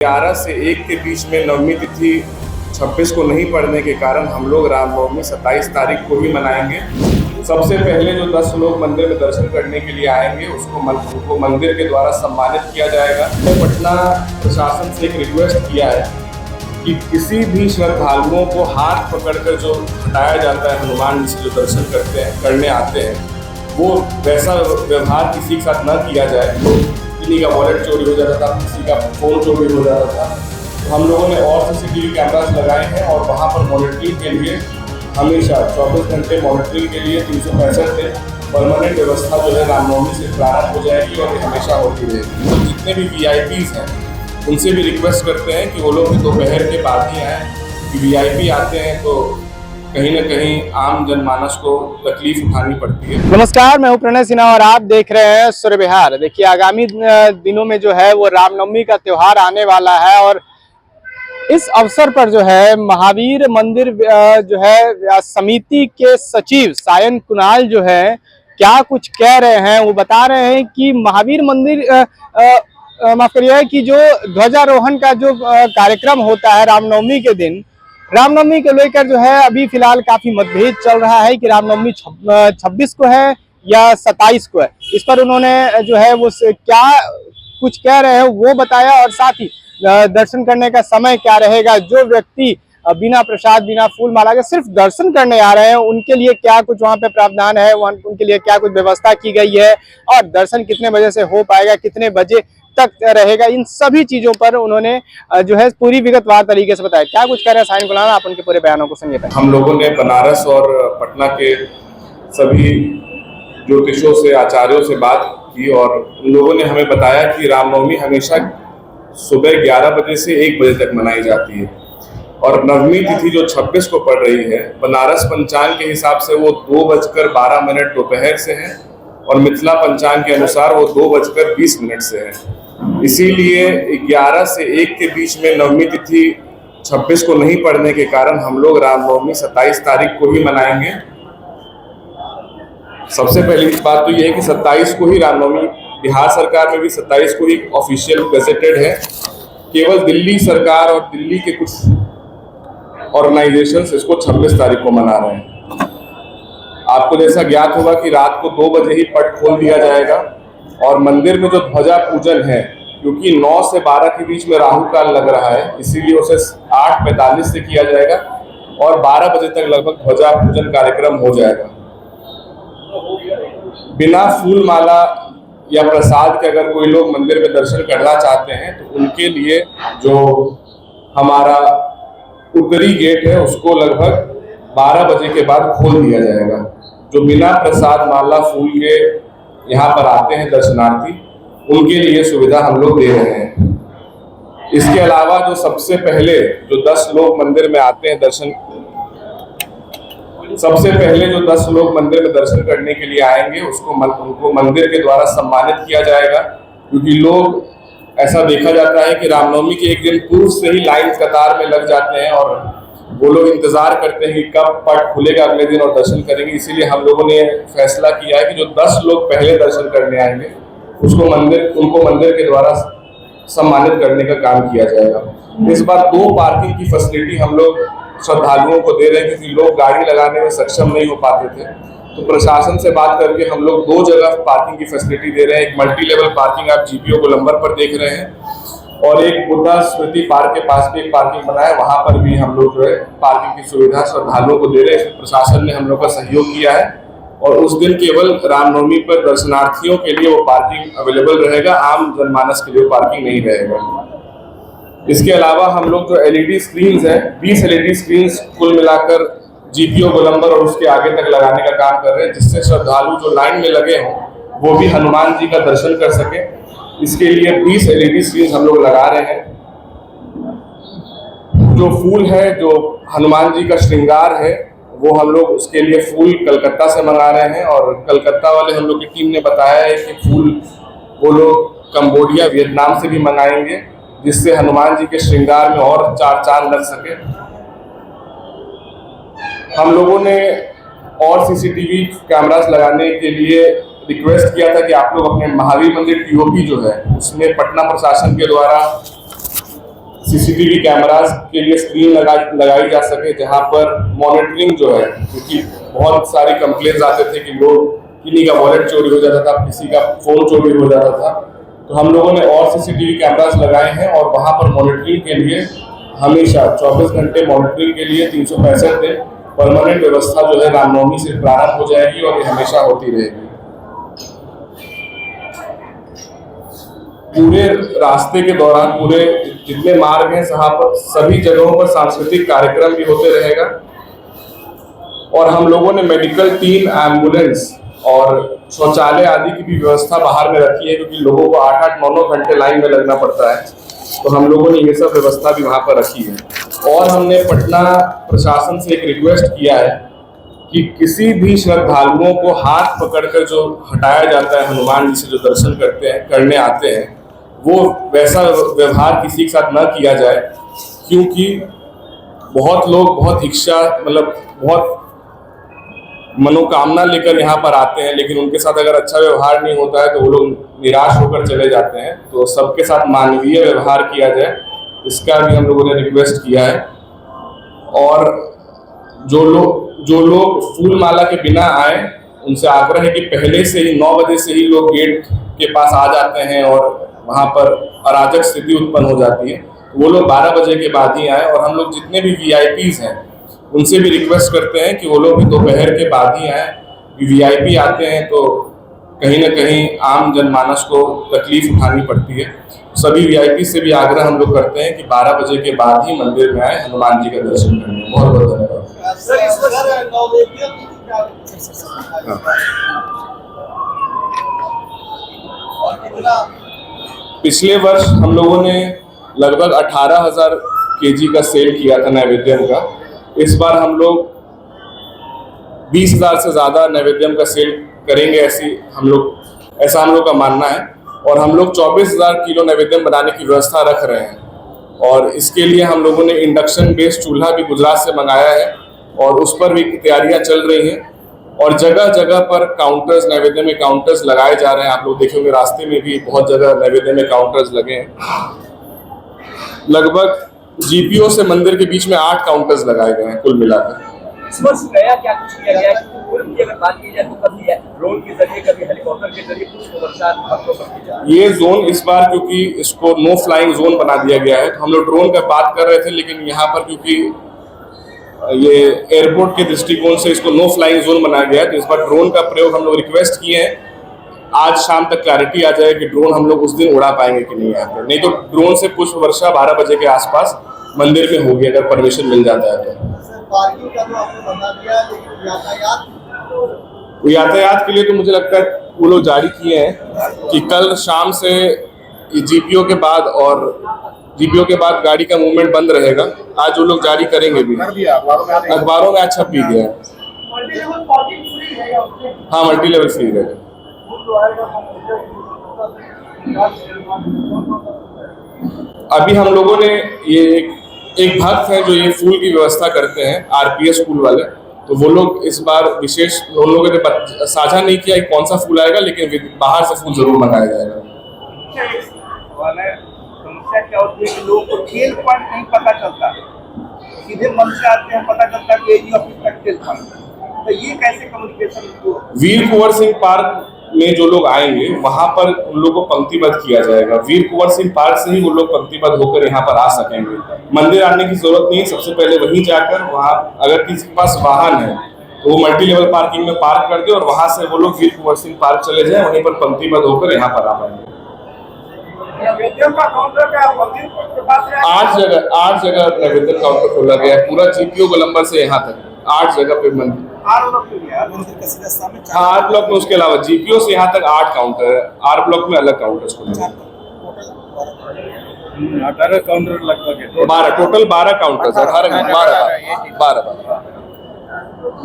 11 से 1 के बीच में नवमी तिथि 26 को नहीं पड़ने के कारण हम लोग रामनवमी 27 तारीख को ही मनाएंगे। सबसे पहले जो 10 लोग मंदिर में दर्शन करने के लिए आएंगे उसको मंदिर के द्वारा सम्मानित किया जाएगा। पटना प्रशासन से एक रिक्वेस्ट किया है कि किसी भी श्रद्धालुओं को हाथ पकड़कर जो हटाया जाता है हनुमान जी से जो दर्शन करने आते हैं, वो वैसा व्यवहार किसी के साथ न किया जाए। तो किसी का वॉलेट चोरी हो जाता था, किसी का फोन चोरी हो जाता था, तो हम लोगों ने और CCTV कैमरास लगाए हैं और वहाँ पर मॉनिटरिंग के लिए हमेशा 24 घंटे मॉनिटरिंग के लिए 365 दिन परमानेंट व्यवस्था जो है रामनवमी से प्रारंभ हो जाएगी और ये हमेशा होती रहेगी। तो जितने भी VIPs हैं उनसे भी रिक्वेस्ट करते हैं कि वो लोग दोपहर के बाद ही आएँ, कि VIP आते हैं तो कहीं न कहीं आम जनमानस को तकलीफ उठानी पड़ती है। नमस्कार, मैं हूं प्रणय सिन्हा और आप देख रहे हैं सूर्य विहार। देखिए, आगामी दिनों में जो है वो रामनवमी का त्योहार आने वाला है और इस अवसर पर जो है महावीर मंदिर जो है समिति के सचिव सायन कुणाल जो है क्या कुछ कह रहे हैं। वो बता रहे हैं कि महावीर मंदिर माफ करिए कि जो ध्वजारोहण का जो कार्यक्रम होता है रामनवमी के दिन, रामनवमी को लेकर जो है अभी फिलहाल काफी मतभेद चल रहा है कि रामनवमी 26 को है या 27 को है। इस पर उन्होंने जो है वो क्या कुछ कह रहे हैं वो बताया और साथ ही दर्शन करने का समय क्या रहेगा, जो व्यक्ति बिना प्रसाद बिना फूल माला के सिर्फ दर्शन करने आ रहे हैं उनके लिए क्या कुछ वहाँ पे प्रावधान है, उनके लिए क्या कुछ व्यवस्था की गई है और दर्शन कितने बजे से हो पाएगा, कितने बजे तक रहेगा, इन सभी चीजों पर उन्होंने जो है पूरी विगतवार तरीके से बताया। क्या कुछ कह रहे हैं सायन कुणाल, आप उनके पूरे बयानों को सुनिए। हम लोगों ने बनारस और पटना के सभी ज्योतिषों से, आचार्यों से बात की और उन लोगों ने हमें बताया कि रामनवमी हमेशा सुबह 11 बजे से 1 बजे तक मनाई जाती है और नवमी तिथि जो 26 को पड़ रही है, बनारस पंचांग के हिसाब से वो 2:12 दोपहर से है और मिथिला पंचांग के अनुसार वो 2:20 से है। इसीलिए 11 से 1 के बीच में नवमी तिथि 26 को नहीं पड़ने के कारण हम लोग रामनवमी 27 तारीख को ही मनाएंगे। सबसे पहली बात तो ये है कि 27 को ही रामनवमी, बिहार सरकार में भी 27 को ही ऑफिशियल गजेटेड है। केवल दिल्ली सरकार और दिल्ली के कुछ ऑर्गेनाइजेशंस इसको 26 तारीख को मना रहे हैं। आपको जैसा ज्ञात होगा कि रात को 2 बजे ही पट खोल दिया जाएगा और मंदिर में जो ध्वजा पूजन है, क्योंकि 9 से 12 के बीच में राहु काल लग रहा है, इसीलिए उसे 8:45 से किया जाएगा और 12 बजे तक लगभग ध्वजा पूजन कार्यक्रम हो जाएगा। बिना फूल माला या प्रसाद के अगर कोई लोग मंदिर में दर्शन करना चाहते हैं तो उनके लिए जो हमारा उत्तरी गेट है उसको लगभग 12 बजे के बाद खोल दिया जाएगा। जो बिना प्रसाद माला फूल के यहाँ पर आते हैं दर्शनार्थी, उनके लिए सुविधा हम लोग दे रहे हैं। इसके अलावा जो सबसे पहले जो 10 लोग मंदिर में आते हैं जो 10 लोग मंदिर में दर्शन करने के लिए आएंगे उनको मंदिर के द्वारा सम्मानित किया जाएगा। क्योंकि लोग, ऐसा देखा जाता है कि रामनवमी के एक दिन पूर्व से ही लाइन कतार में लग जाते हैं और वो लोग इंतजार करते हैं कि कब पट खुलेगा अगले दिन और दर्शन करेंगे। इसीलिए हम लोगों ने फैसला किया है कि जो 10 लोग पहले दर्शन करने आएंगे उनको मंदिर के द्वारा सम्मानित करने का काम किया जाएगा। इस बार 2 पार्किंग की फैसिलिटी हम लोग श्रद्धालुओं को दे रहे हैं, क्योंकि लोग गाड़ी लगाने में सक्षम नहीं हो पाते थे। तो प्रशासन से बात करके हम लोग 2 जगह पार्किंग की फैसिलिटी दे रहे हैं। एक मल्टी लेवल पार्किंग आप GPO गोलंबर पर देख रहे हैं और एक बुद्धा स्मृति पार्क के पास भी एक पार्किंग बना है, वहां पर भी हम लोग जो है पार्किंग की सुविधा श्रद्धालुओं को दे रहे हैं। प्रशासन ने हम लोग का सहयोग किया है और उस दिन केवल रामनवमी पर दर्शनार्थियों के लिए वो पार्किंग अवेलेबल रहेगा, आम जनमानस के लिए पार्किंग नहीं रहेगा। इसके अलावा हम लोग जो LED स्क्रीन्स हैं, 20 LED स्क्रीन्स कुल मिलाकर GPO गोलंबर और उसके आगे तक लगाने का काम कर रहे हैं, जिससे श्रद्धालु जो लाइन में लगे हों वो भी हनुमान जी का दर्शन कर सके। इसके लिए 20 LED स्क्रीन्स हम लोग लगा रहे हैं। जो फूल है, जो हनुमान जी का श्रृंगार है, वो हम लोग उसके लिए फूल कलकत्ता से मंगा रहे हैं और कलकत्ता वाले हम लोग की टीम ने बताया है कि फूल वो लोग कंबोडिया, वियतनाम से भी मंगाएंगे, जिससे हनुमान जी के श्रृंगार में और 4 चांद लग सके। हम लोगों ने और CCTV कैमरास लगाने के लिए रिक्वेस्ट किया था कि आप लोग अपने महावीर मंदिर TOP जो है उसमें पटना प्रशासन के द्वारा सीसीटीवी कैमरास के लिए स्क्रीन लगाई जा सके, जहां पर मॉनिटरिंग जो है, क्योंकि बहुत सारी कंप्लेंट्स आते थे कि लोग किसी का वॉलेट चोरी हो जाता था, किसी का फोन चोरी हो जाता था, तो हम लोगों ने और सीसीटीवी कैमरास लगाए हैं और वहां पर मॉनिटरिंग के लिए हमेशा 24 घंटे मॉनिटरिंग के लिए 365 दिन परमानेंट व्यवस्था जो है रामनवमी से प्रारंभ हो जाएगी और ये हमेशा होती रहेगी। पूरे रास्ते के दौरान पूरे जितने मार्ग हैं वहां पर सभी जगहों पर सांस्कृतिक कार्यक्रम भी होते रहेगा और हम लोगों ने मेडिकल टीम, एम्बुलेंस और शौचालय आदि की भी व्यवस्था बाहर में रखी है, क्योंकि लोगों को 8-8, 9-9 घंटे लाइन में लगना पड़ता है, तो हम लोगों ने ये सब व्यवस्था भी वहां पर रखी है। और हमने पटना प्रशासन से एक रिक्वेस्ट किया है कि किसी भी श्रद्धालुओं को हाथ पकड़कर जो हटाया जाता है हनुमान जी से जो दर्शन करने आते हैं, वो वैसा व्यवहार किसी के साथ न किया जाए, क्योंकि बहुत लोग बहुत इच्छा मतलब बहुत मनोकामना लेकर यहाँ पर आते हैं, लेकिन उनके साथ अगर अच्छा व्यवहार नहीं होता है तो वो लोग निराश होकर चले जाते हैं। तो सबके साथ मानवीय व्यवहार किया जाए, इसका भी हम लोगों ने रिक्वेस्ट किया है। और जो लोग फूल माला के बिना आए, उनसे आग्रह है कि पहले से ही 9 बजे से ही लोग गेट के पास आ जाते हैं और वहाँ पर अराजक स्थिति उत्पन्न हो जाती है, वो लोग 12 बजे के बाद ही आए। और हम लोग जितने भी VIPs हैं उनसे भी रिक्वेस्ट करते हैं कि वो लोग भी दोपहर के बाद ही आए। VIP आते हैं तो कहीं ना कहीं आम जनमानस को तकलीफ उठानी पड़ती है। सभी VIP से भी आग्रह हम लोग करते हैं कि 12 बजे के बाद ही मंदिर में आए हनुमान जी का दर्शन करने। बहुत बहुत धन्यवाद। पिछले वर्ष हम लोगों ने लगभग 18,000 kg का सेल किया था नैवेद्यम का। इस बार हम लोग 20,000 से ज़्यादा नैवेद्यम का सेल करेंगे, ऐसा हम लोग का मानना है। और हम लोग 24,000 किलो नैवेद्यम बनाने की व्यवस्था रख रहे हैं और इसके लिए हम लोगों ने इंडक्शन बेस्ड चूल्हा भी गुजरात से मंगाया है और उस पर भी तैयारियां चल रही हैं। और जगह जगह पर काउंटर्स, नैवेद्य में काउंटर्स लगाए जा रहे हैं। आप लोग देखेंगे रास्ते में भी बहुत जगह नैवेद्य में काउंटर्स लगे हैं। लगभग GPO से मंदिर के बीच में 8 काउंटर्स लगाए गए हैं कुल मिलाकर। इस वर्ष नया क्या कुछ किया गया है? अगर बात की जाए तो कभी ड्रोन के जरिए, कभी हेलीकॉप्टर के जरिए पुष्प वर्षा भक्तों पर की जाए। ये जोन इस बार क्योंकि इसको नो फ्लाइंग जोन बना दिया गया है, तो हम लोग ड्रोन का बात कर रहे थे, लेकिन यहाँ पर क्योंकि ये एयरपोर्ट के दृष्टिकोण से इसको नो फ्लाइंग जोन बनाया गया है, तो इस बार ड्रोन का प्रयोग हम लोग रिक्वेस्ट किए हैं। आज शाम तक क्लैरिटी आ जाए कि ड्रोन हम लोग उस दिन उड़ा पाएंगे कि नहीं यहाँ पर। नहीं तो ड्रोन से पुष्प वर्षा 12 बजे के आसपास मंदिर में होगी, अगर परमिशन मिल जाता है तो। पार्किंग का तो आपने बता दिया, लेकिन यातायात के लिए तो मुझे लगता है वो लोग जारी किए हैं कि कल शाम से GPO के बाद गाड़ी का मूवमेंट बंद रहेगा। आज वो लोग जारी करेंगे भी, अखबारों में आज छप भी गया है। हाँ, मल्टी लेवल फ्री रहेगा। अभी हम लोगों ने एक भक्त है जो ये फूल की व्यवस्था करते हैं, RPS स्कूल वाले, तो वो लोग इस बार विशेष उन लोगों ने साझा नहीं किया कि कौन सा फूल आएगा, लेकिन बाहर से फूल जरूर मंगाया जाएगा। समस्या क्या होती है कि लोगों को खेल पॉइंट नहीं पता चलता, सीधे मन से आते हैं, पता चलता है कि ऑफिस तक खेल पॉइंट, तो ये कैसे कम्युनिकेशन? वीर कुंवर सिंह पार्क में जो लोग आएंगे वहां पर उन लोगों को पंक्तिबद्ध किया जाएगा। वीर कुंवर सिंह पार्क से ही वो लोग पंक्तिबद्ध होकर यहाँ पर आ सकेंगे। मंदिर आने की जरूरत नहीं है, सबसे पहले वहीं जाकर वहाँ अगर किसी के पास वाहन है तो वो मल्टी लेवल पार्किंग में पार्क कर दे और वहां से वो लोग वीर कुंवर सिंह पार्क चले जाए, वहीं पर पंक्तिबद्ध होकर यहाँ पर आ पाएंगे। 8 जगह नैवेद्य काउंटर खोला गया है, पूरा GPO गोलंबर से यहाँ तक 8 जगह पे मंदिर। 8 ब्लॉक में, उसके अलावा GPO से यहाँ तक 8 काउंटर है। 8 ब्लॉक में अलग काउंटर्स खोले, 18 काउंटर लगभग है। 12 टोटल 12 काउंटर्स है। 12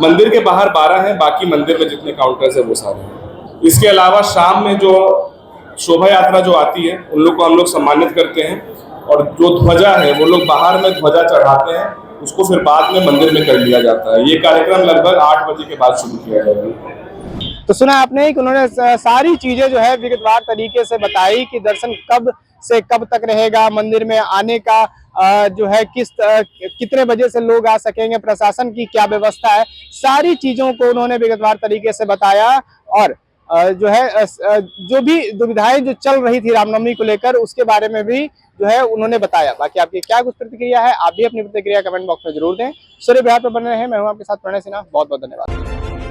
मंदिर के बाहर 12 हैं, बाकी मंदिर में जितने काउंटर्स है वो सारे हैं। इसके अलावा शाम में जो शोभा यात्रा जो आती है उन लोग को हम लोग सम्मानित करते हैं और जो ध्वजा है वो लोग बाहर में ध्वजा चढ़ाते हैं, उसको फिर बाद में मंदिर में कर लिया जाता है। ये कार्यक्रम लगभग 8 बजे के बाद शुरू किया जाएगा। तो सुना आपने कि उन्होंने सारी चीजें जो है विगतवार तरीके से बताई कि दर्शन कब से कब तक रहेगा, मंदिर में आने का जो है कितने बजे से लोग आ सकेंगे, प्रशासन की क्या व्यवस्था है, सारी चीजों को उन्होंने विगतवार तरीके से बताया। और जो है जो भी दुविधाएं जो चल रही थी रामनवमी को लेकर, उसके बारे में भी जो है उन्होंने बताया। बाकी आपकी क्या कुछ प्रतिक्रिया है, आप भी अपनी प्रतिक्रिया कमेंट बॉक्स में जरूर दें। सूर्य बिहार पर बने रहे, मैं हूं आपके साथ प्रणय सिन्हा, बहुत बहुत धन्यवाद।